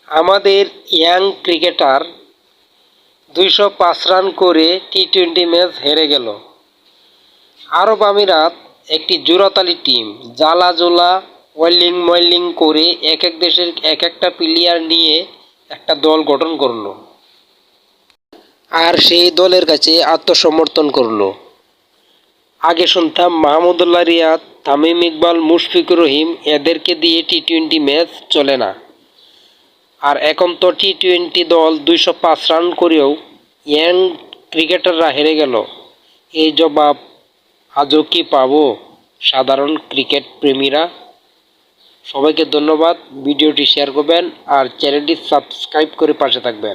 আমাদের young cricketer ২০৫ run করে টি-20 match হেরে গেল। আরব আমিরাত একটি জোড়াতালি টিম, জ্বালা-জোলা ওয়েলিং করে এক এক দেশের এক একটা প্লেয়ার নিয়ে একটা দল গঠন করলো, আর সেই দলের কাছে আত্মসমর্পণ করলো। আগে শুনতাম মাহমুদুল্লাহ রিয়াদ, তামিম ইকবাল, মুশফিকুর রহিম এদেরকে দিয়ে টি-20 ম্যাচ চলে না। আর এখন তো টি-20 দল ২০৫ রান করেও ইয়াং ক্রিকেটাররা হেরে গেল। এই জবাব আজও কি পাবো সাধারণ ক্রিকেট প্রেমীরা? সবাইকে ধন্যবাদ। ভিডিওটি শেয়ার করবেন আর চ্যানেলটি সাবস্ক্রাইব করে পাশে থাকবেন।